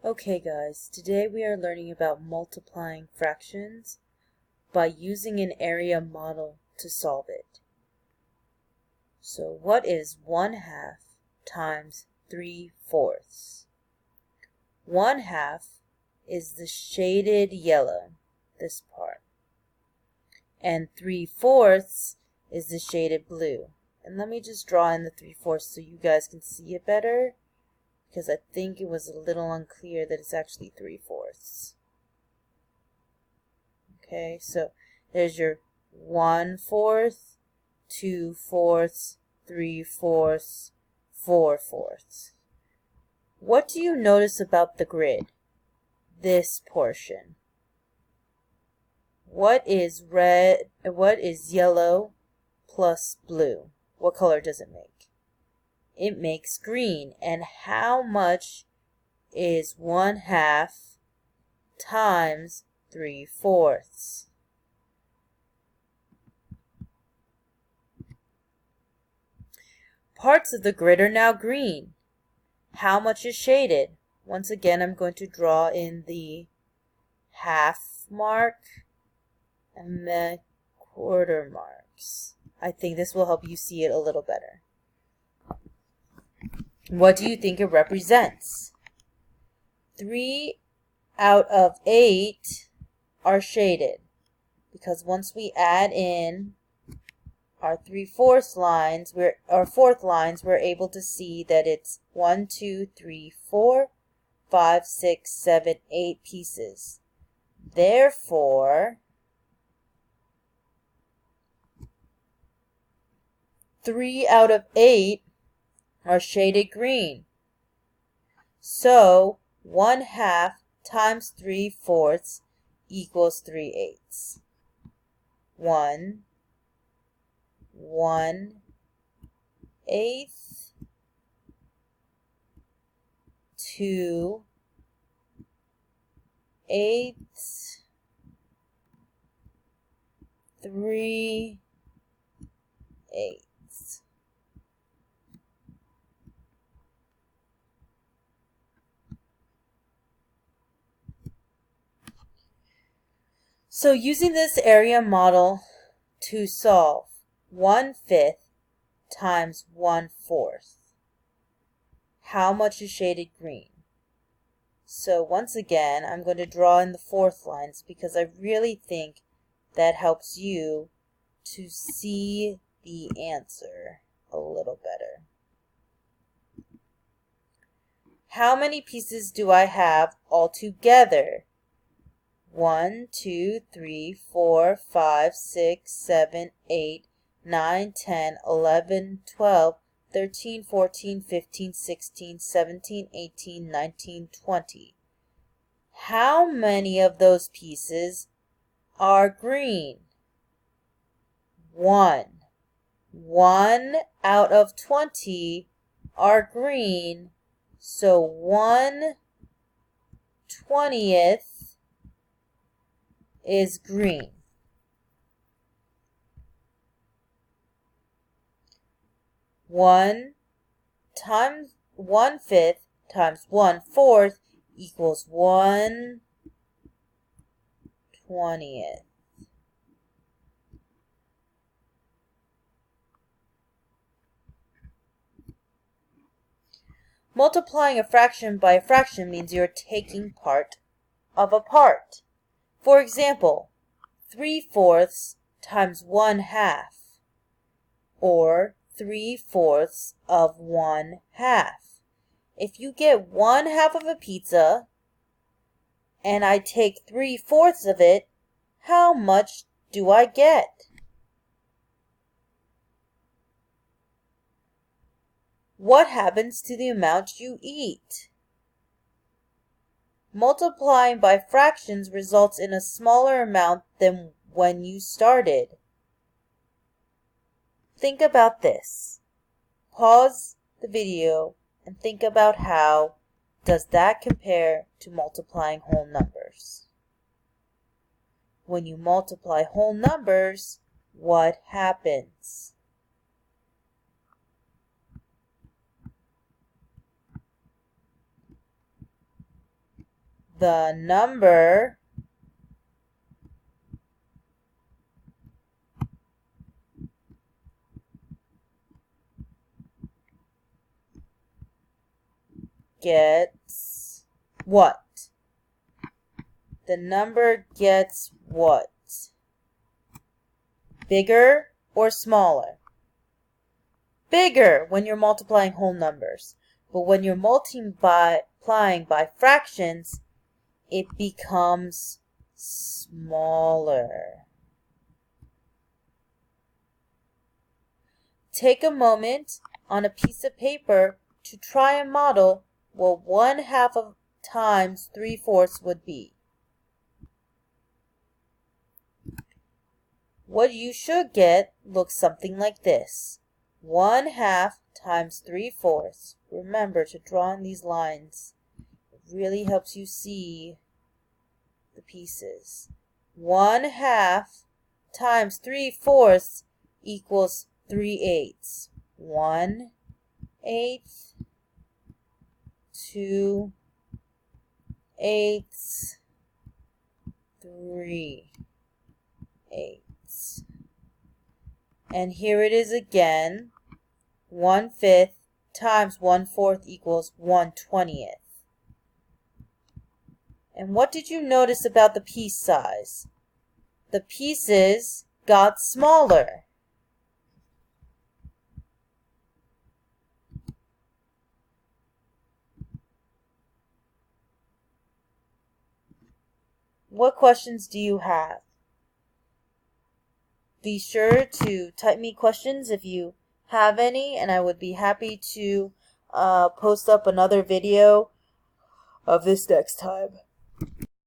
Okay guys, today we are learning about multiplying fractions by using an area model to solve it. So what is 1/2 times 3/4? 1/2 is the shaded yellow, this part, and 3/4 is the shaded blue. And let me just draw in the 3/4 so you guys can see it better, because I think it was a little unclear that it's actually 3/4. Okay, so there's your 1/4, 2/4, 3/4, 4/4. What do you notice about the grid? This portion. What is red? What is yellow plus blue? What color does it make? It makes green. And how much is 1/2 times 3/4? Parts of the grid are now green. How much is shaded? Once again, I'm going to draw in the half mark and the quarter marks. I think this will help you see it a little better. What do you think it represents? 3 out of 8 are shaded, because once we add in our 3/4 lines, our fourth lines, we're able to see that it's 1, 2, 3, 4, 5, 6, 7, 8 pieces. Therefore, 3 out of 8 are shaded green. So 1/2 times 3/4 equals 3/8. 1/8, 2/8, 3/8. So using this area model to solve 1/5 times 1/4, how much is shaded green? So once again, I'm going to draw in the fourth lines because I really think that helps you to see the answer a little better. How many pieces do I have altogether? 1, 2, 3, 4, 5, 6, 7, 8, 9, 10, 11, 12, 13, 14, 15, 16, 17, 18, 19, 20. How many of those pieces are green? 1. 1 out of 20 are green, so 1/20 is green. 1 times 1/5 times 1/4 equals 1/20. Multiplying a fraction by a fraction means you're taking part of a part. For example, 3/4 times 1/2, or 3/4 of 1/2. If you get 1/2 of a pizza and I take 3/4 of it, how much do I get? What happens to the amount you eat? Multiplying by fractions results in a smaller amount than when you started. Think about this. Pause the video and think about how does that compare to multiplying whole numbers. When you multiply whole numbers, what happens? the number gets what? The number gets what? Bigger or smaller? Bigger when you're multiplying whole numbers. But when you're multiplying by fractions, it becomes smaller. Take a moment on a piece of paper to try and model what 1/2 of times 3/4 would be. What you should get looks something like this. 1/2 times 3/4. Remember to draw in these lines. It really helps you see the pieces. 1/2 times 3/4 equals 3/8. 1/8, 2/8, 3/8. And here it is again. 1/5 times 1/4 equals 1/20. And what did you notice about the piece size? The pieces got smaller. What questions do you have? Be sure to type me questions if you have any, and I would be happy to post up another video of this next time.